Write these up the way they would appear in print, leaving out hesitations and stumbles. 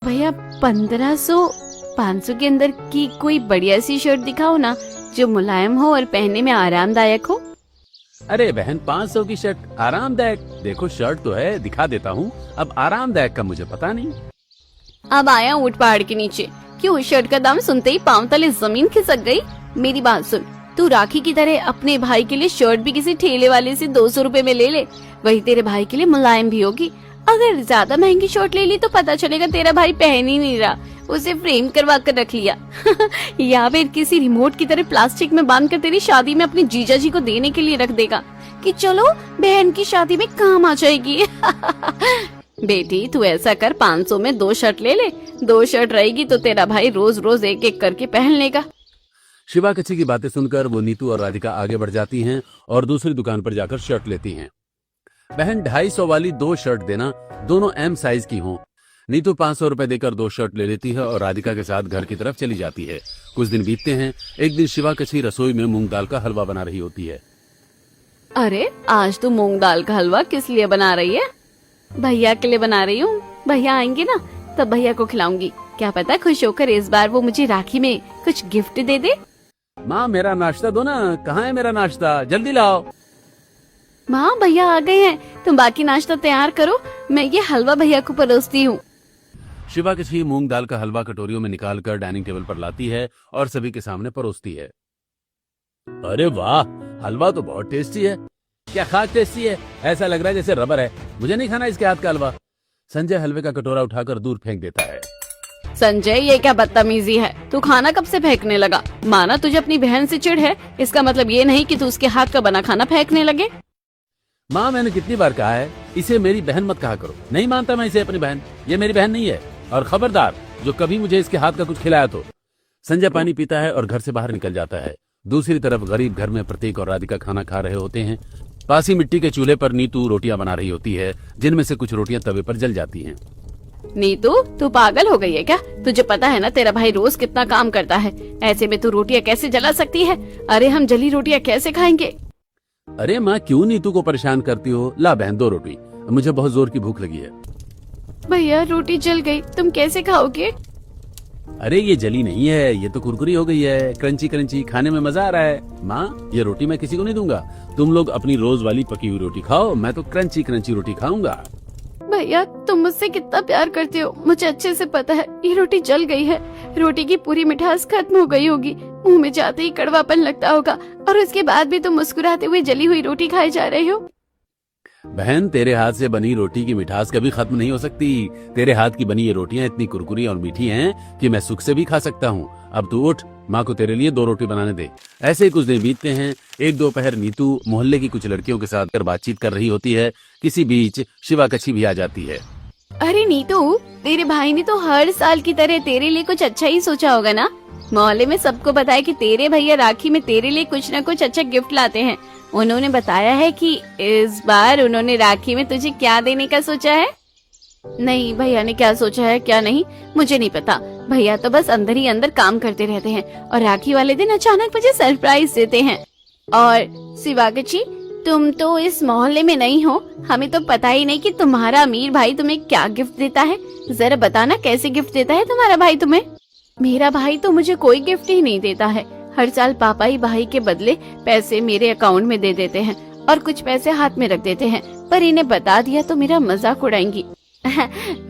भैया 1500 500 के अंदर की कोई बढ़िया सी शर्ट दिखाओ ना, जो मुलायम हो और पहनने में आरामदायक हो। अरे बहन, 500 की शर्ट आरामदायक? देखो शर्ट तो है, दिखा देता हूँ। अब आरामदायक का मुझे पता नहीं। अब आया ऊंट पहाड़ के नीचे। क्यों, शर्ट का दाम सुनते ही पांव तले जमीन खिसक गई। मेरी बात सुन, तू राखी की तरह अपने भाई के लिए शर्ट भी किसी ठेले वाले से 200 रुपए में ले ले, वही तेरे भाई के लिए मुलायम भी होगी। अगर ज्यादा महंगी शर्ट ले ली तो पता चलेगा तेरा भाई पहन ही नहीं रहा, उसे फ्रेम करवा कर रख लिया या फिर किसी रिमोट की तरह प्लास्टिक में बांध कर तेरी शादी में अपने जीजा जी को देने के लिए रख देगा कि चलो बहन की शादी में काम आ जाएगी बेटी तू ऐसा कर, 500 में 2 शर्ट ले ले। 2 शर्ट रहेगी तो तेरा भाई रोज रोज एक एक करके पहन लेगा। शिवा कच्छी की बातें सुनकर वो नीतू और राधिका आगे बढ़ जाती हैं और दूसरी दुकान पर जाकर शर्ट लेती हैं। बहन 250 वाली 2 शर्ट देना, दोनों एम साइज की हों। नीतू 500 रुपए देकर 2 शर्ट ले लेती है और राधिका के साथ घर की तरफ चली जाती है। कुछ दिन बीतते हैं। एक दिन शिवा कच्छी रसोई में मूंग दाल का हलवा बना रही होती है। अरे आज तू मूंग दाल का हलवा किस लिए बना रही है? भैया के लिए बना रही हूँ। भैया आएंगे ना तब भैया को खिलाऊंगी। क्या पता खुश होकर इस बार वो मुझे राखी में कुछ गिफ्ट दे दे। माँ मेरा नाश्ता दो ना, कहाँ है मेरा नाश्ता, जल्दी लाओ। माँ भैया आ गए हैं, तुम बाकी नाश्ता तैयार करो, मैं ये हलवा भैया को परोसती हूँ। शिवा कच्छी मूंग दाल का हलवा कटोरियों में निकालकर डाइनिंग टेबल पर लाती है और सभी के सामने परोसती है। अरे वाह, हलवा तो बहुत टेस्टी है। क्या खास टेस्टी है, ऐसा लग रहा है जैसे रबर है। मुझे नहीं खाना इसके हाथ का हलवा। संजय हलवे का कटोरा उठाकर दूर फेंक देता है। संजय ये क्या बदतमीजी है, तू खाना कब से फेंकने लगा? माना तुझे अपनी बहन से चिढ़ है, इसका मतलब ये नहीं कि तू उसके हाथ का बना खाना फेंकने लगे। माँ मैंने कितनी बार कहा है इसे मेरी बहन मत कहा करो। नहीं मानता मैं इसे अपनी बहन, ये मेरी बहन नहीं है। और खबरदार जो कभी मुझे इसके हाथ का कुछ खिलाया तो। संजय पानी पीता है और घर से बाहर निकल जाता है। दूसरी तरफ गरीब घर में प्रतीक और राधिका खाना खा रहे होते हैं। पास ही मिट्टी के चूल्हे पर नीतू रोटियां बना रही होती है, जिनमें से कुछ रोटियां तवे पर जल जाती हैं। नीतू तू पागल हो गई है क्या? तुझे पता है ना तेरा भाई रोज कितना काम करता है, ऐसे में तू रोटियां कैसे जला सकती है? अरे हम जली रोटियां कैसे खाएंगे? अरे माँ क्यों नीतू को परेशान करती हो? ला बहन 2 रोटी, मुझे बहुत जोर की भूख लगी है। भैया रोटी जल गई, तुम कैसे खाओगे? अरे ये जली नहीं है, ये तो कुरकुरी हो गई है, क्रंची क्रंची, खाने में मजा आ रहा है। माँ ये रोटी मैं किसी को नहीं दूंगा, तुम लोग अपनी रोज वाली पकी हुई रोटी खाओ, मैं तो क्रंची क्रंची रोटी खाऊंगा। भैया तुम मुझसे कितना प्यार करते हो, मुझे अच्छे से पता है। ये रोटी जल गई है, रोटी की पूरी मिठास खत्म हो गई होगी, मुंह में जाते ही कड़वापन लगता होगा, और उसके बाद भी तुम मुस्कुराते हुए जली हुई रोटी खाए जा रहे हो। बहन तेरे हाथ से बनी रोटी की मिठास कभी खत्म नहीं हो सकती। तेरे हाथ की बनी ये रोटियां इतनी कुरकुरी और मीठी हैं कि मैं सुख से भी खा सकता हूँ। अब तू उठ, माँ को तेरे लिए 2 रोटी बनाने दे। ऐसे ही कुछ दिन बीतते हैं। एक दोपहर नीतू मोहल्ले की कुछ लड़कियों के साथ कर बातचीत कर रही होती है। किसी बीच शिवा कच्छी भी आ जाती है। अरे नीतू, तेरे भाई ने तो हर साल की तरह तेरे लिए कुछ अच्छा ही सोचा होगा ना? मोहल्ले में सबको पता है कि तेरे भैया राखी में तेरे लिए कुछ न कुछ अच्छा गिफ्ट लाते हैं। उन्होंने बताया है कि इस बार उन्होंने राखी में तुझे क्या देने का सोचा है। नहीं, भैया ने क्या सोचा है क्या नहीं मुझे नहीं पता। भैया तो बस अंदर ही अंदर काम करते रहते हैं और राखी वाले दिन अचानक मुझे सरप्राइज देते हैं। और शिवा कच्छी, तुम तो इस मोहल्ले में नहीं हो, हमें तो पता ही नहीं कि तुम्हारा अमीर भाई तुम्हें क्या गिफ्ट देता है। जरा बताना कैसे गिफ्ट देता है तुम्हारा भाई तुम्हें? मेरा भाई तो मुझे कोई गिफ्ट ही नहीं देता है। हर साल पापा ही भाई के बदले पैसे मेरे अकाउंट में दे देते हैं और कुछ पैसे हाथ में रख देते हैं, पर इन्हें बता दिया तो मेरा मजाक उड़ाएंगी।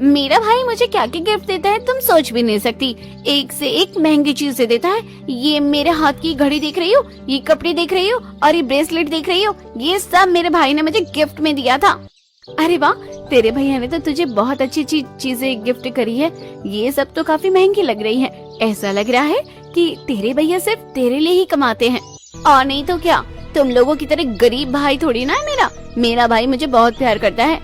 मेरा भाई मुझे क्या क्या गिफ्ट देता है तुम सोच भी नहीं सकती। एक से एक महंगी चीजें देता है। ये मेरे हाथ की घड़ी देख रही हो, ये कपड़े देख रही हो और ये ब्रेसलेट देख रही हो, ये सब मेरे भाई ने मुझे गिफ्ट में दिया था। अरे वाह, तेरे भैया ने तो तुझे बहुत अच्छी चीजें गिफ्ट करी है। ये सब तो काफी महंगी लग रही है। ऐसा लग रहा है कि तेरे भैया सिर्फ तेरे लिए ही कमाते हैं, और नहीं तो क्या, तुम लोगों की तरह गरीब भाई थोड़ी ना है मेरा भाई मुझे बहुत प्यार करता है।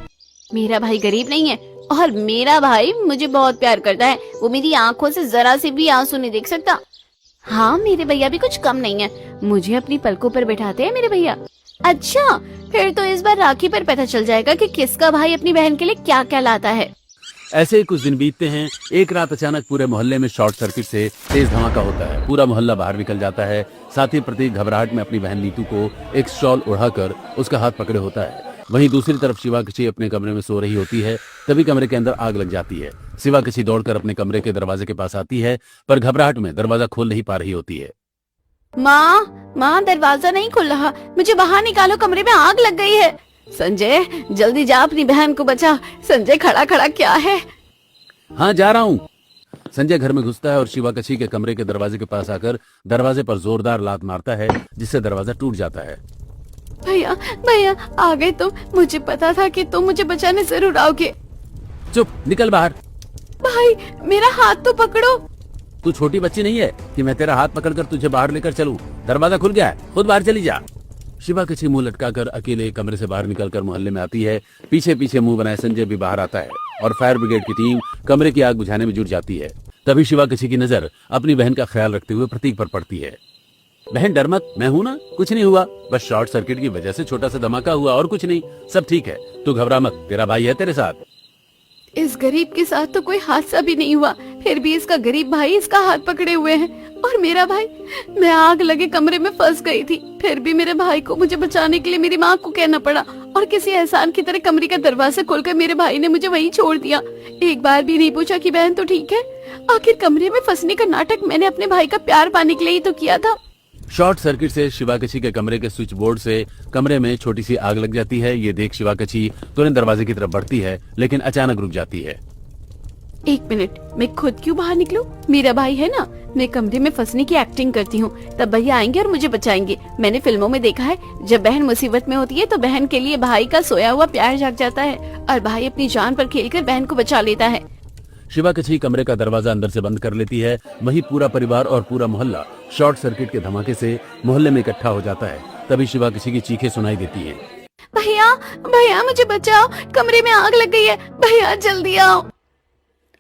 मेरा भाई गरीब नहीं है और मेरा भाई मुझे बहुत प्यार करता है। वो मेरी आंखों से जरा से भी आंसू नहीं देख सकता। हाँ, मेरे भैया भी कुछ कम नहीं है, मुझे अपनी पलकों पर बैठाते हैं मेरे भैया। अच्छा, फिर तो इस बार राखी पर पता चल जाएगा कि किसका भाई अपनी बहन के लिए क्या क्या लाता है। ऐसे ही कुछ दिन बीतते हैं। एक रात अचानक पूरे मोहल्ले में शॉर्ट सर्किट से तेज धमाका होता है। पूरा मोहल्ला बाहर निकल जाता है। साथ ही प्रतीक घबराहट में अपनी बहन नीतू को एक शॉल उड़ाकर उसका हाथ पकड़े होता है। वहीं दूसरी तरफ शिवाकशी अपने कमरे में सो रही होती है। तभी कमरे के अंदर आग लग जाती है। शिवाकशी दौड़कर अपने कमरे के दरवाजे के पास आती है, पर घबराहट में दरवाजा खोल नहीं पा रही होती है। माँ दरवाजा नहीं खुल रहा, मुझे बाहर निकालो, कमरे में आग लग गई है। संजय जल्दी जा, अपनी बहन को बचा। संजय खड़ा खड़ा क्या है? हाँ जा रहा हूँ। संजय घर में घुसता है और शिवाकशी के कमरे के दरवाजे के पास आकर दरवाजे पर जोरदार लात मारता है, जिससे दरवाजा टूट जाता है। भैया भैया आ गए तुम, मुझे पता था कि तुम मुझे बचाने जरूर आओगे। चुप, निकल बाहर। भाई मेरा हाथ तो पकड़ो। तू छोटी बच्ची नहीं है कि मैं तेरा हाथ पकड़कर तुझे बाहर लेकर चलूं। दरवाजा खुल गया है, खुद बाहर चली जा। शिवाकशी मुंह लटकाकर अकेले कमरे से बाहर निकलकर मोहल्ले में आती है। पीछे पीछे मुंह बनाए संजय भी बाहर आता है और फायर ब्रिगेड की टीम कमरे की आग बुझाने में जुट जाती है। तभी शिवाकशी की नजर अपनी बहन का ख्याल रखते हुए प्रतीक पर पड़ती है। बहन डर मत, मैं हूं ना, कुछ नहीं हुआ, बस शॉर्ट सर्किट की वजह से छोटा सा धमाका हुआ और कुछ नहीं, सब ठीक है, तू घबरा मत, तेरा भाई है तेरे साथ। इस गरीब के साथ तो कोई हादसा भी नहीं हुआ, फिर भी इसका गरीब भाई इसका हाथ पकड़े हुए है। और मेरा भाई, मैं आग लगे कमरे में फंस गई थी, फिर भी मेरे भाई को मुझे बचाने के लिए मेरी माँ को कहना पड़ा और किसी एहसान की तरह कमरे का दरवाजा खोलकर मेरे भाई ने मुझे वहीं छोड़ दिया। एक बार भी नहीं पूछा कि बहन तो ठीक है। आखिर कमरे में फंसने का नाटक मैंने अपने भाई का प्यार पाने के लिए ही तो किया था। शॉर्ट सर्किट से शिवाकशी के कमरे के स्विच बोर्ड से कमरे में छोटी सी आग लग जाती है। ये देख शिवाकशी तुरंत दरवाजे की तरफ बढ़ती है, लेकिन अचानक रुक जाती है। एक मिनट, मैं खुद क्यों बाहर निकलूं? मेरा भाई है ना, मैं कमरे में फंसने की एक्टिंग करती हूँ, तब भैया आएंगे और मुझे बचाएंगे। मैंने फिल्मों में देखा है, जब बहन मुसीबत में होती है तो बहन के लिए भाई का सोया हुआ प्यार जाग जाता है और भाई अपनी जान पर खेलकर बहन को बचा लेता है। शिवाकशी कमरे का दरवाजा अंदर से बंद कर लेती है। वहीं पूरा परिवार और पूरा मोहल्ला शॉर्ट सर्किट के धमाके से मोहल्ले में इकट्ठा हो जाता है। तभी शिवाकशी की चीखें सुनाई देती हैं। भैया भैया मुझे बचाओ, कमरे में आग लग गई है, भैया जल्दी आओ।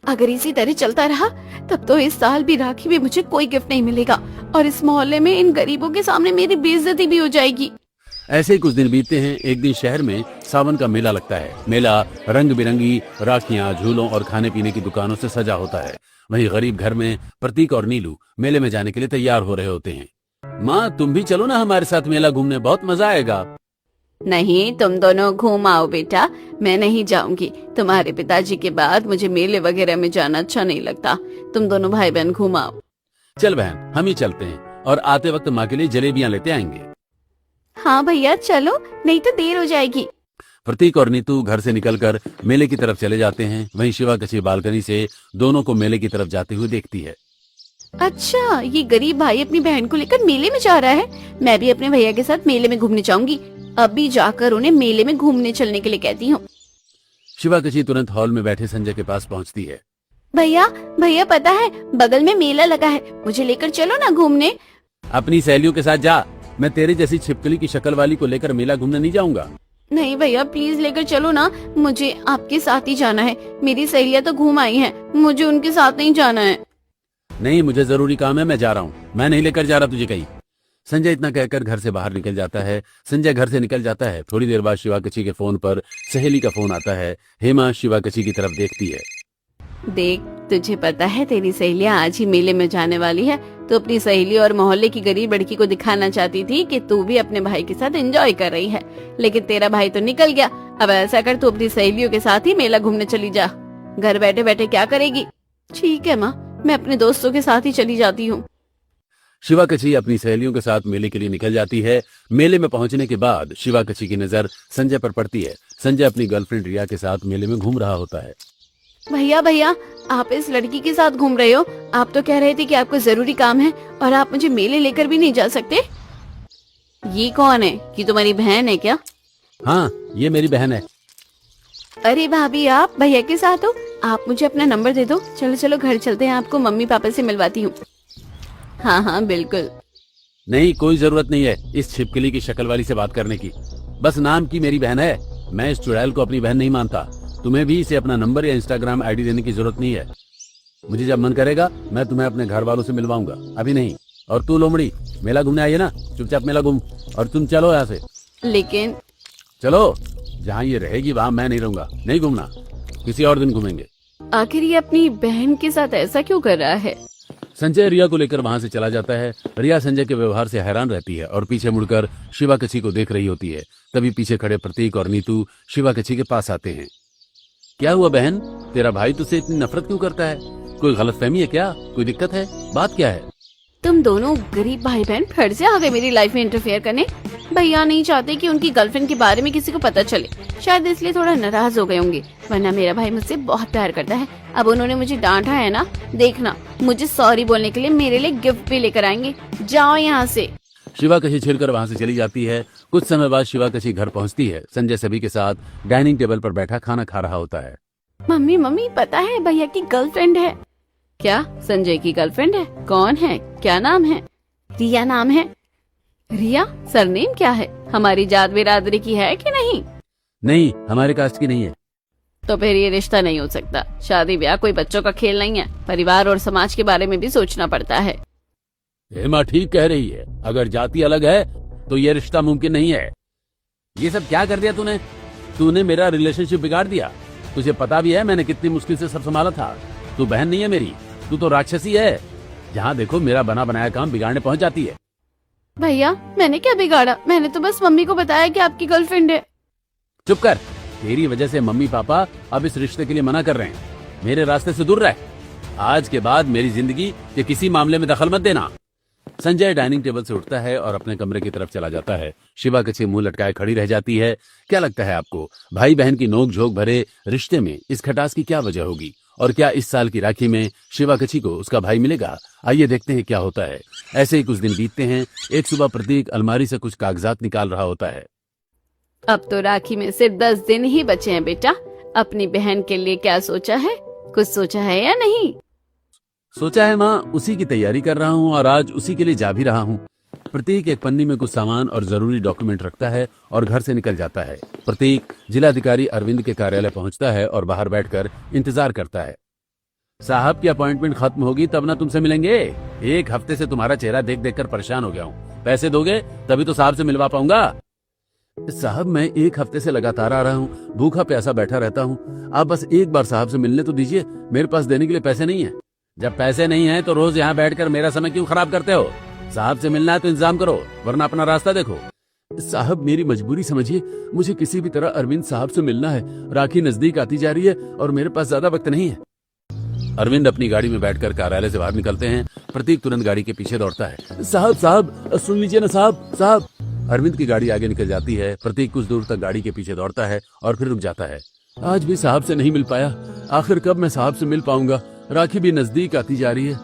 अगर इसी तरह चलता रहा तब तो इस साल भी राखी में मुझे कोई गिफ्ट नहीं मिलेगा और इस मोहल्ले में इन गरीबों के सामने मेरी बेइज्जती भी हो जाएगी। ऐसे ही कुछ दिन बीतते हैं। एक दिन शहर में सावन का मेला लगता है। मेला रंग बिरंगी राखियां, झूलों और खाने पीने की दुकानों से सजा होता है। वहीं गरीब घर में प्रतीक और नीलू मेले में जाने के लिए तैयार हो रहे होते हैं। माँ तुम भी चलो ना हमारे साथ मेला घूमने, बहुत मजा आएगा। नहीं, तुम दोनों घूम आओ बेटा, मैं नहीं जाऊंगी। तुम्हारे पिताजी के बाद मुझे मेले वगैरह में जाना अच्छा नहीं लगता। तुम दोनों भाई बहन घूम आओ। चल बहन, हम ही चलते हैं और आते वक्त माँ के लिए जलेबियां लेते आएंगे। हाँ भैया चलो, नहीं तो देर हो जाएगी। प्रतीक और नीतू घर से निकलकर मेले की तरफ चले जाते हैं। वहीं शिवाकशी बालकनी से दोनों को मेले की तरफ जाते हुए देखती है। अच्छा, ये गरीब भाई अपनी बहन को लेकर मेले में जा रहा है। मैं भी अपने भैया के साथ मेले में घूमने जाऊंगी। अभी जाकर उन्हें मेले में घूमने चलने के लिए कहती हूँ। शिवाकशी तुरंत हॉल में बैठे संजय के पास पहुँचती है। भैया भैया पता है, बगल में मेला लगा है, मुझे लेकर चलो ना घूमने। अपनी सहेलियों के साथ जा, मैं तेरी जैसी छिपकली की शक्ल वाली को लेकर मेला घूमने नहीं जाऊंगा। नहीं भैया प्लीज लेकर चलो ना, मुझे आपके साथ ही जाना है। मेरी सहेलियां तो घूम आई हैं, मुझे उनके साथ नहीं जाना है। नहीं, मुझे जरूरी काम है, मैं जा रहा हूँ, मैं नहीं लेकर जा रहा तुझे कहीं। संजय इतना कहकर घर से बाहर निकल जाता है। संजय घर से निकल जाता है। थोड़ी देर बाद शिवाकशी के फोन पर सहेली का फोन आता है। हेमा शिवाकशी की तरफ देखती है। देख, तुझे पता है तेरी सहेलियां आज ही मेले में जाने वाली है। तो अपनी सहेली और मोहल्ले की गरीब लड़की को दिखाना चाहती थी कि तू भी अपने भाई के साथ एंजॉय कर रही है, लेकिन तेरा भाई तो निकल गया। अब ऐसा कर, तू अपनी सहेलियों के साथ ही मेला घूमने चली जा। घर बैठे बैठे क्या करेगी? ठीक है माँ, मैं अपने दोस्तों के साथ ही चली जाती हूँ। शिवाकशी अपनी सहेलियों के साथ मेले के लिए निकल जाती है। मेले में पहुंचने के बाद शिवाकशी की नजर संजय पर पड़ती है। संजय अपनी गर्लफ्रेंड रिया के साथ मेले में घूम रहा होता है। भैया भैया, आप इस लड़की के साथ घूम रहे हो? आप तो कह रहे थे कि आपको जरूरी काम है और आप मुझे मेले लेकर भी नहीं जा सकते। ये कौन है? कि तुम्हारी बहन है क्या? हाँ, ये मेरी बहन है। अरे भाभी, आप भैया के साथ हो? आप मुझे अपना नंबर दे दो। चलो चलो घर चलते हैं, आपको मम्मी पापा से मिलवाती हूँ। हाँ हाँ बिल्कुल। नहीं, कोई जरूरत नहीं है इस छिपकली की शक्ल वाली से बात करने की। बस नाम की मेरी बहन है। मैं इस चुड़ैल को अपनी बहन नहीं मानता। तुम्हें भी इसे अपना नंबर या इंस्टाग्राम आईडी देने की जरूरत नहीं है। मुझे जब मन करेगा मैं तुम्हें अपने घर वालों से मिलवाऊंगा, अभी नहीं। और तू लोमड़ी, मेला घूमने आई है ना, चुपचाप मेला घूम और तुम चलो यहाँ से। लेकिन चलो, जहाँ ये रहेगी वहाँ मैं नहीं रहूंगा। नहीं घूमना, किसी और दिन घूमेंगे। आखिर ये अपनी बहन के साथ ऐसा क्यों कर रहा है? संजय रिया को लेकर वहां से चला जाता है। रिया संजय के व्यवहार से हैरान रहती है और पीछे मुड़कर शिवा कच्छी को देख रही होती है। तभी पीछे खड़े प्रतीक और नीतू शिवा कच्छी के पास आते हैं। क्या हुआ बहन, तेरा भाई तुझसे इतनी नफरत क्यों करता है? कोई गलतफहमी है क्या? कोई दिक्कत है? बात क्या है? तुम दोनों गरीब भाई बहन फिर से आ गए मेरी लाइफ में इंटरफेयर करने। भैया नहीं चाहते कि उनकी गर्लफ्रेंड के बारे में किसी को पता चले, शायद इसलिए थोड़ा नाराज हो गए होंगे, वरना मेरा भाई मुझसे बहुत प्यार करता है। अब उन्होंने मुझे डांटा है ना, देखना मुझे सॉरी बोलने के लिए मेरे लिए गिफ्ट भी लेकर आएंगे। जाओ यहाँ से। शिवा कच्छी छिड़कर वहां से चली जाती है। कुछ समय बाद शिवा कच्छी घर पहुंचती है। संजय सभी के साथ डाइनिंग टेबल पर बैठा खाना खा रहा होता है। मम्मी मम्मी पता है भैया की गर्लफ्रेंड है। क्या संजय की गर्लफ्रेंड है? कौन है? क्या नाम है? रिया नाम है। रिया? सरनेम क्या है? हमारी जात बिरादरी की है कि नहीं? नहीं, हमारे कास्ट की नहीं है। तो फिर ये रिश्ता नहीं हो सकता। शादी ब्याह कोई बच्चों का खेल नहीं है, परिवार और समाज के बारे में भी सोचना पड़ता है। हेमा ठीक कह रही है, अगर जाति अलग है तो ये रिश्ता मुमकिन नहीं है। ये सब क्या कर दिया तूने? तूने मेरा रिलेशनशिप बिगाड़ दिया। तुझे पता भी है मैंने कितनी मुश्किल से सब संभाला था। तू बहन नहीं है मेरी, तू तो राक्षसी है। जहाँ देखो मेरा बना बनाया काम बिगाड़ने पहुंच जाती है। भैया मैंने क्या बिगाड़ा? मैंने तो बस मम्मी को बताया कि आपकी गर्लफ्रेंड है। चुप कर, तेरी वजह से मम्मी पापा अब इस रिश्ते के लिए मना कर रहे हैं। मेरे रास्ते से दूर रह। आज के बाद मेरी जिंदगी के किसी मामले में दखल मत देना। संजय डाइनिंग टेबल से उठता है और अपने कमरे की तरफ चला जाता है। शिवा कच्छी मुंह लटकाए खड़ी रह जाती है। क्या लगता है आपको, भाई बहन की नोक झोंक भरे रिश्ते में इस खटास की क्या वजह होगी? और क्या इस साल की राखी में शिवा कच्छी को उसका भाई मिलेगा? आइए देखते हैं क्या होता है। ऐसे ही कुछ दिन बीतते हैं। एक सुबह प्रतीक अलमारी से कुछ कागजात निकाल रहा होता है। अब तो राखी में सिर्फ 10 दिन ही बचे हैं बेटा। अपनी बहन के लिए क्या सोचा है? कुछ सोचा है या नहीं? सोचा है माँ, उसी की तैयारी कर रहा हूँ और आज उसी के लिए जा भी रहा हूँ। प्रतीक एक पन्नी में कुछ सामान और जरूरी डॉक्यूमेंट रखता है और घर से निकल जाता है। प्रतीक जिलाधिकारी अरविंद के कार्यालय पहुंचता है और बाहर बैठकर इंतजार करता है। साहब की अपॉइंटमेंट खत्म होगी तब ना तुमसे मिलेंगे। एक हफ्ते से तुम्हारा चेहरा देख देख कर परेशान हो गया हूँ। पैसे दोगे तभी तो साहब से मिलवा पाऊंगा। साहब मैं एक हफ्ते से लगातार आ रहा हूँ, भूखा प्यासा बैठा रहता हूँ। आप बस एक बार साहब से मिलने तो दीजिए। मेरे पास देने के लिए पैसे नहीं है। जब पैसे नहीं है तो रोज यहाँ बैठकर मेरा समय क्यों खराब करते हो? साहब से मिलना है तो इंतजाम करो, वरना अपना रास्ता देखो। साहब मेरी मजबूरी समझिए, मुझे किसी भी तरह अरविंद साहब से मिलना है। राखी नजदीक आती जा रही है और मेरे पास ज्यादा वक्त नहीं है। अरविंद अपनी गाड़ी में बैठकर कार्यालय से बाहर निकलते हैं। प्रतीक तुरंत गाड़ी के पीछे दौड़ता है। साहब साहब सुन लीजिए ना साहब साहब। अरविंद की गाड़ी आगे निकल जाती है। प्रतीक कुछ दूर तक गाड़ी के पीछे दौड़ता है और फिर रुक जाता है। आज भी साहब से नहीं मिल पाया। आखिर कब मैं साहब से मिल पाऊंगा? राखी भी नजदीक आती जा रही है।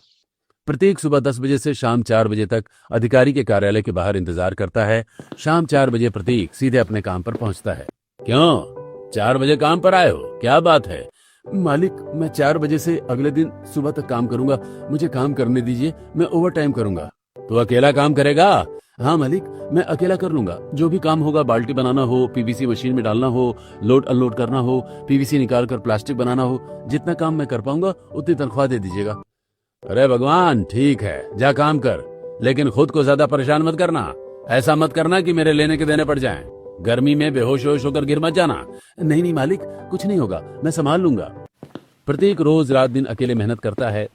प्रतीक सुबह 10 बजे से शाम 4 बजे तक अधिकारी के कार्यालय के बाहर इंतजार करता है। शाम 4 बजे प्रतीक सीधे अपने काम पर पहुंचता है। क्यों 4 बजे काम पर आए हो? क्या बात है? मालिक मैं 4 बजे से अगले दिन सुबह तक काम करूंगा। मुझे काम करने दीजिए, मैं ओवर टाइम करूंगा। तो अकेला काम करेगा? हाँ मालिक मैं अकेला कर लूंगा। जो भी काम होगा, बाल्टी बनाना हो, पीवीसी मशीन में डालना हो, लोड अनलोड करना हो, पीवीसी निकाल कर प्लास्टिक बनाना हो, जितना काम मैं कर पाऊंगा उतनी तनख्वाह दे दीजिएगा। अरे भगवान ठीक है, जा काम कर, लेकिन खुद को ज्यादा परेशान मत करना। ऐसा मत करना कि मेरे लेने के देने पड़ जाएं। गर्मी में बेहोश होश होकर गिर मत जाना। नहीं नहीं मालिक कुछ नहीं होगा, मैं संभाल लूंगा। प्रतीक रोज रात दिन अकेले मेहनत करता है।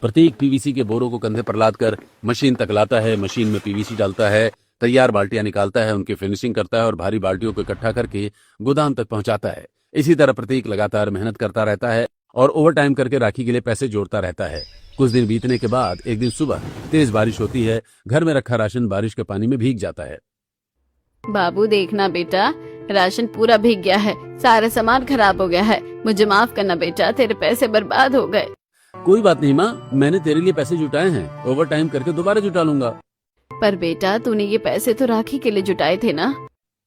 प्रतीक पीवीसी के बोरों को कंधे पर लादकर मशीन तक लाता है। मशीन में पीवीसी डालता है, तैयार बाल्टियां निकालता है, उनकी फिनिशिंग करता है और भारी बाल्टियों को इकट्ठा करके गोदाम तक पहुंचाता है। इसी तरह प्रतीक लगातार मेहनत करता रहता है और ओवर टाइम करके राखी के लिए पैसे जोड़ता रहता है। कुछ दिन बीतने के बाद एक दिन सुबह तेज बारिश होती है। घर में रखा राशन बारिश के पानी में भीग जाता है। बाबू देखना बेटा, राशन पूरा भीग गया है, सारा सामान खराब हो गया है। मुझे माफ करना बेटा, तेरे पैसे बर्बाद हो गए। कोई बात नहीं माँ, मैंने तेरे लिए पैसे जुटाए हैं, ओवर टाइम करके दोबारा जुटा लूंगा। पर बेटा तूने ये पैसे तो राखी के लिए जुटाए थे ना?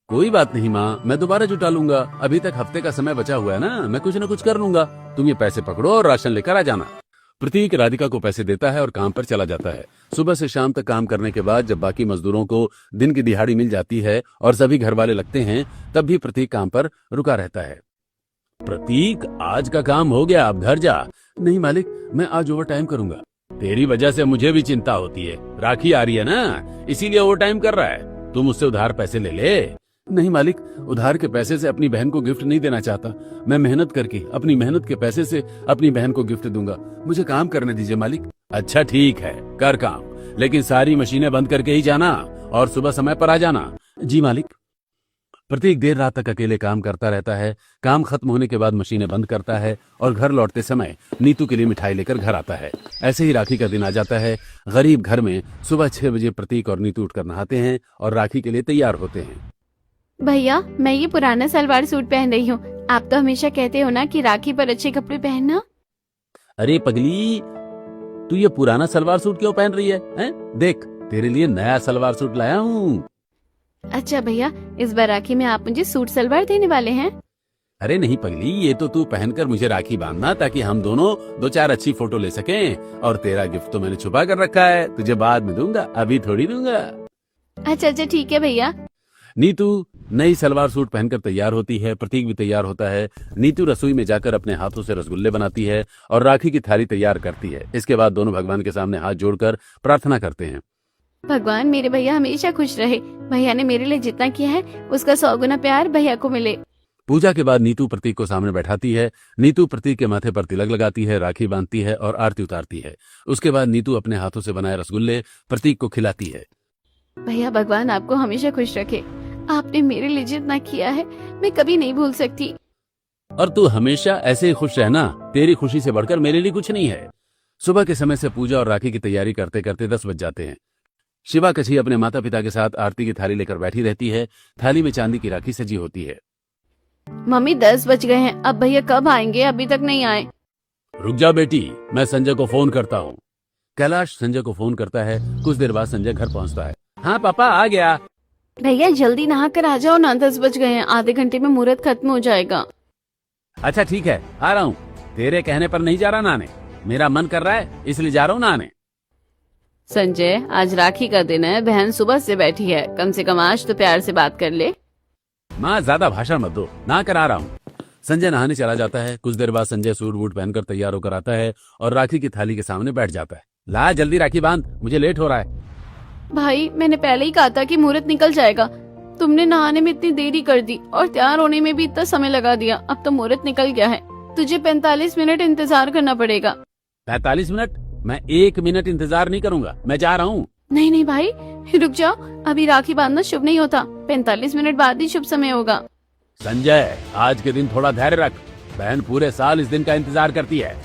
कोई बात नहीं माँ, मैं दोबारा जुटा लूंगा। अभी तक हफ्ते का समय बचा हुआ है ना, मैं कुछ न कुछ कर लूंगा। तुम ये पैसे पकड़ो और राशन लेकर आ जाना। प्रतीक राधिका को पैसे देता है और काम पर चला जाता है। सुबह से शाम तक काम करने के बाद जब बाकी मजदूरों को दिन की दिहाड़ी मिल जाती है और सभी घर वाले लगते हैं, तब भी प्रतीक काम पर रुका रहता है। प्रतीक आज का काम हो गया, अब घर जा। नहीं मालिक मैं आज ओवर टाइम करूंगा। तेरी वजह से मुझे भी चिंता होती है। राखी आ रही है ना, इसीलिए ओवर टाइम कर रहा है। तुम मुझसे उधार पैसे ले ले। नहीं मालिक, उधार के पैसे से अपनी बहन को गिफ्ट नहीं देना चाहता। मैं मेहनत करके अपनी मेहनत के पैसे से अपनी बहन को गिफ्ट दूंगा। मुझे काम करने दीजिए मालिक। अच्छा ठीक है, कर काम, लेकिन सारी मशीनें बंद करके ही जाना और सुबह समय पर आ जाना। जी मालिक। प्रतीक देर रात तक अकेले काम करता रहता है। काम खत्म होने के बाद मशीनें बंद करता है और घर लौटते समय नीतू के लिए मिठाई लेकर घर आता है। ऐसे ही राखी का दिन आ जाता है। गरीब घर में सुबह 6 बजे प्रतीक और नीतू उठकर नहाते हैं और राखी के लिए तैयार होते हैं। भैया, मैं ये पुराना सलवार सूट पहन रही हूँ। आप तो हमेशा कहते हो ना कि राखी पर अच्छे कपड़े पहनना। अरे पगली, तू ये पुराना सलवार सूट क्यों पहन रही है, हैं? देख, तेरे लिए नया सलवार सूट लाया हूँ। अच्छा भैया, इस बार राखी में आप मुझे सूट सलवार देने वाले हैं? अरे नहीं पगली, ये तो तू पहनकर मुझे राखी बांधना ताकि हम दोनों 2-4 अच्छी फोटो ले सकें। और तेरा गिफ्ट तो मैंने छुपा कर रखा है, तुझे बाद में दूंगा, अभी थोड़ी दूंगा। अच्छा ठीक है भैया। नीतू नई सलवार सूट पहनकर तैयार होती है। प्रतीक भी तैयार होता है। नीतू रसोई में जाकर अपने हाथों से रसगुल्ले बनाती है और राखी की थाली तैयार करती है। इसके बाद दोनों भगवान के सामने हाथ जोड़कर प्रार्थना करते हैं। भगवान मेरे भैया हमेशा खुश रहे। भैया ने मेरे लिए जितना किया है उसका 100 गुना प्यार भैया को मिले। पूजा के बाद नीतू प्रतीक को सामने बैठाती है। नीतू प्रतीक के माथे पर तिलक लगाती है, राखी बांधती है और आरती उतारती है। उसके बाद नीतू अपने हाथों से बनाए रसगुल्ले प्रतीक को खिलाती है। भैया, भगवान आपको हमेशा खुश रखे। आपने मेरे लिए जितना किया है मैं कभी नहीं भूल सकती। और तू हमेशा ऐसे ही खुश रहना, तेरी खुशी से बढ़कर मेरे लिए कुछ नहीं है। सुबह के समय से पूजा और राखी की तैयारी करते करते 10 बज जाते हैं। शिवा कच्छी अपने माता पिता के साथ आरती की थाली लेकर बैठी रहती है। थाली में चांदी की राखी सजी होती है। मम्मी, 10 बज गए हैं, अब भैया कब आएंगे? अभी तक नहीं आए। रुक जा बेटी, मैं संजय को फोन करता हूँ। कैलाश संजय को फोन करता है। कुछ देर बाद संजय घर पहुँचता है। हाँ पापा, आ गया। भैया जल्दी नहा कर आ जाओ ना, 10 बज गए हैं, आधे घंटे में मुहूर्त खत्म हो जाएगा। अच्छा ठीक है, आ रहा हूँ। तेरे कहने पर नहीं जा रहा नहाने, मेरा मन कर रहा है इसलिए जा रहा हूँ नहाने। संजय, आज राखी का दिन है, बहन सुबह से बैठी है, कम से कम आज तो प्यार से बात कर ले। माँ ज्यादा भाषण मत दो, नहा कर आ रहा हूँ। संजय नहाने चला जाता है। कुछ देर बाद संजय सूट बूट पहनकर तैयार होकर आता है और राखी की थाली के सामने बैठ जाता है। ला जल्दी राखी बांध, मुझे लेट हो रहा है। भाई, मैंने पहले ही कहा था कि मुहूर्त निकल जाएगा। तुमने नहाने में इतनी देरी कर दी और तैयार होने में भी इतना समय लगा दिया। अब तो मुहूर्त निकल गया है, तुझे 45 मिनट इंतजार करना पड़ेगा। 45 मिनट? मैं 1 मिनट इंतजार नहीं करूंगा, मैं जा रहा हूँ। नहीं भाई, रुक जाओ, अभी राखी बांधना शुभ नहीं होता, 45 मिनट बाद ही शुभ समय होगा। संजय, आज के दिन थोड़ा धैर्य रख, बहन पूरे साल इस दिन का इंतजार करती है।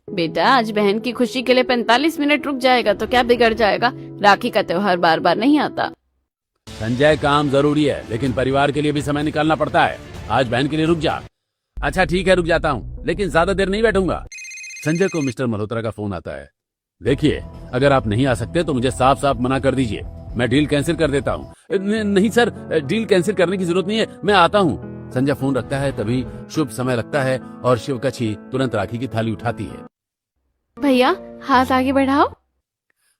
बेटा, आज बहन की खुशी के लिए 45 मिनट रुक जाएगा तो क्या बिगड़ जाएगा? राखी का त्योहार बार बार नहीं आता। संजय, काम जरूरी है लेकिन परिवार के लिए भी समय निकालना पड़ता है। आज बहन के लिए रुक जा। अच्छा ठीक है, रुक जाता हूँ, लेकिन ज्यादा देर नहीं बैठूंगा। संजय को मिस्टर मल्होत्रा का फोन आता है। देखिए, अगर आप नहीं आ सकते तो मुझे साफ साफ मना कर दीजिए, मैं डील कैंसिल कर देता हूँ। नहीं सर, डील कैंसिल करने की जरूरत नहीं है, मैं आता हूँ। संजय फोन रखता है। तभी शुभ समय लगता है और शिव कच्छी तुरंत राखी की थाली उठाती है। भैया, हाथ आगे बढ़ाओ।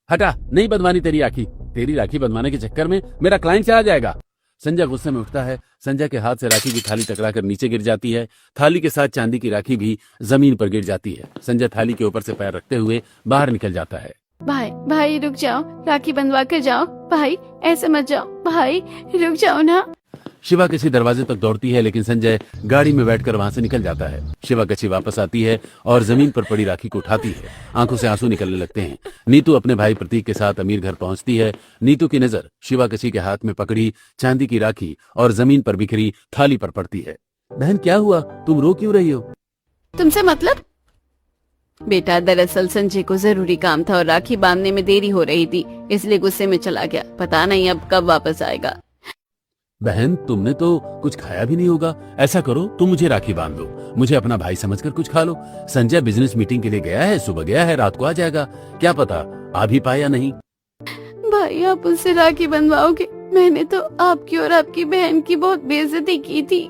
हटा, नहीं बंधवानी तेरी राखी। तेरी राखी बंधवाने के चक्कर में मेरा क्लाइंट चला जाएगा। संजय गुस्से में उठता है। संजय के हाथ से राखी की थाली टकराकर नीचे गिर जाती है। थाली के साथ चांदी की राखी भी जमीन पर गिर जाती है। संजय थाली के ऊपर से पैर रखते हुए बाहर निकल जाता है। भाई रुक जाओ, राखी बंधवा कर जाओ। भाई ऐसे मत जाओ, भाई रुक जाओ ना। शिवा कच्छी दरवाजे तक दौड़ती है लेकिन संजय गाड़ी में बैठकर वहां से निकल जाता है। शिवा कच्छी वापस आती है और जमीन पर पड़ी राखी को उठाती है। आंखों से आंसू निकलने लगते हैं। नीतू अपने भाई प्रतीक के साथ अमीर घर पहुंचती है। नीतू की नजर शिवा कच्छी के हाथ में पकड़ी चांदी की राखी और जमीन पर बिखरी थाली पर पड़ती है। बहन, क्या हुआ? तुम रो क्यों रही हो? तुमसे मतलब? बेटा, दरअसल संजय को जरूरी काम था और राखी बांधने में देरी हो रही थी, इसलिए गुस्से में चला गया। पता नहीं अब कब वापस आएगा। बहन, तुमने तो कुछ खाया भी नहीं होगा। ऐसा करो, तुम मुझे राखी बांध दो, मुझे अपना भाई समझकर कुछ खा लो। संजय बिजनेस मीटिंग के लिए गया है, सुबह गया है, रात को आ जाएगा। क्या पता आ भी पाया नहीं। भाई, आप उससे राखी बंधवाओगे? मैंने तो आपकी और आपकी बहन की बहुत बेइज्जती की थी।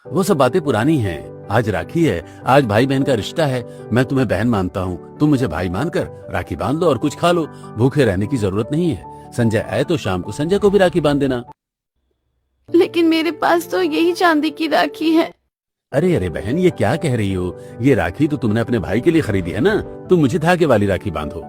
वो सब बातें पुरानी हैं। आज राखी है, आज भाई बहन का रिश्ता है। मैं तुम्हें बहन मानता हूँ, तुम मुझे भाई मानकर राखी बांध लो और कुछ खा लो। भूखे रहने की जरूरत नहीं है। संजय आए तो शाम को संजय को भी राखी बांध देना। लेकिन मेरे पास तो यही चांदी की राखी है। अरे बहन, ये क्या कह रही हो? ये राखी तो तुमने अपने भाई के लिए खरीदी है ना। तुम मुझे धागे वाली राखी बांधो।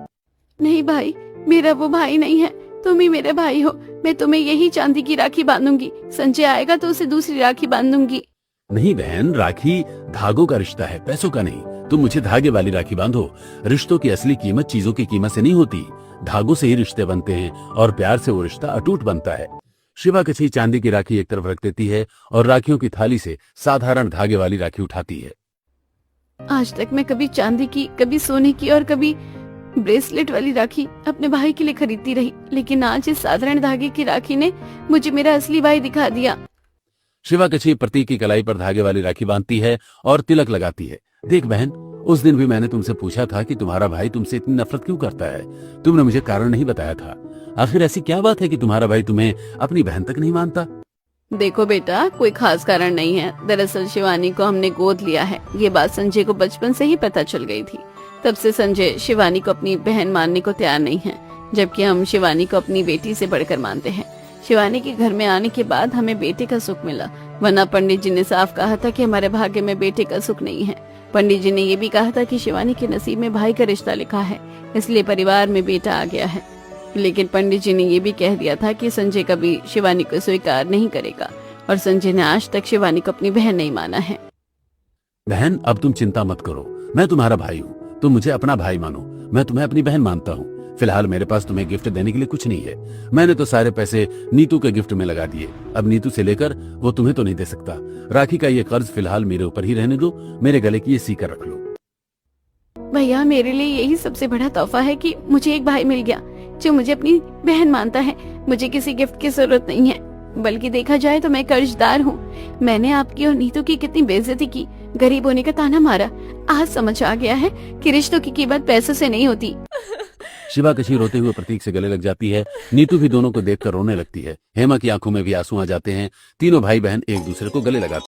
नहीं भाई, मेरा वो भाई नहीं है, तुम ही मेरे भाई हो। मैं तुम्हें यही चांदी की राखी बांधूंगी। संजय आएगा तो उसे दूसरी राखी बांधूंगी। नहीं बहन, राखी धागों का रिश्ता है, पैसों का नहीं। तुम मुझे धागे वाली राखी बांधो। रिश्तों की असली कीमत चीजों की कीमत से नहीं होती, धागों से ही रिश्ते बनते हैं और प्यार से वो रिश्ता अटूट बनता है। शिवा कछी चांदी की राखी एक तरफ रख देती है और राखियों की थाली से साधारण धागे वाली राखी उठाती है। आज तक मैं कभी चांदी की, कभी सोने की और कभी ब्रेसलेट वाली राखी अपने भाई के लिए खरीदती रही, लेकिन आज इस साधारण धागे की राखी ने मुझे मेरा असली भाई दिखा दिया। शिवा कछी प्रतीक की कलाई पर धागे वाली राखी बांधती है और तिलक लगाती है। देख बहन, उस दिन भी मैंने तुमसे पूछा था कि तुम्हारा भाई तुमसे इतनी नफरत क्यों करता है। तुमने मुझे कारण नहीं बताया था। आखिर ऐसी क्या बात है कि तुम्हारा भाई तुम्हें अपनी बहन तक नहीं मानता? देखो बेटा, कोई खास कारण नहीं है। दरअसल शिवानी को हमने गोद लिया है। ये बात संजय को बचपन से ही पता चल गई थी। तब से संजय शिवानी को अपनी बहन मानने को तैयार नहीं है, जबकि हम शिवानी को अपनी बेटी से बढ़कर मानते हैं। शिवानी के घर में आने के बाद हमें बेटे का सुख मिला, वरना पंडित जी ने साफ कहा था कि हमारे भाग्य में बेटे का सुख नहीं है। पंडित जी ने ये भी कहा था कि शिवानी के नसीब में भाई का रिश्ता लिखा है, इसलिए परिवार में बेटा आ गया है। लेकिन पंडित जी ने ये भी कह दिया था कि संजय कभी शिवानी को स्वीकार नहीं करेगा, और संजय ने आज तक शिवानी को अपनी बहन नहीं माना है। बहन, अब तुम चिंता मत करो, मैं तुम्हारा भाई हूँ। तुम मुझे अपना भाई मानो, मैं तुम्हें अपनी बहन मानता हूँ। फिलहाल मेरे पास तुम्हें गिफ्ट देने के लिए कुछ नहीं है। मैंने तो सारे पैसे नीतू के गिफ्ट में लगा दिए। अब नीतू से लेकर वो तुम्हें तो नहीं दे सकता। राखी का ये कर्ज फिलहाल मेरे ऊपर ही रहने दो। मेरे गले की ये सीकर रख लो। भैया, मेरे लिए यही सबसे बड़ा तोहफा है कि मुझे एक भाई मिल गया जो मुझे अपनी बहन मानता है। मुझे किसी गिफ्ट की जरूरत नहीं है, बल्कि देखा जाए तो मैं कर्जदार हूँ। मैंने आपकी और नीतू की कितनी बेइज्जती की, गरीब होने का ताना मारा। आज समझ आ गया है कि रिश्तों की कीमत पैसों से नहीं होती। शिवा कछी रोते हुए प्रतीक से गले लग जाती है। नीतू भी दोनों को देखकर रोने लगती है। हेमा की आंखों में भी आंसू आ जाते हैं। तीनों भाई बहन एक दूसरे को गले लगाते हैं।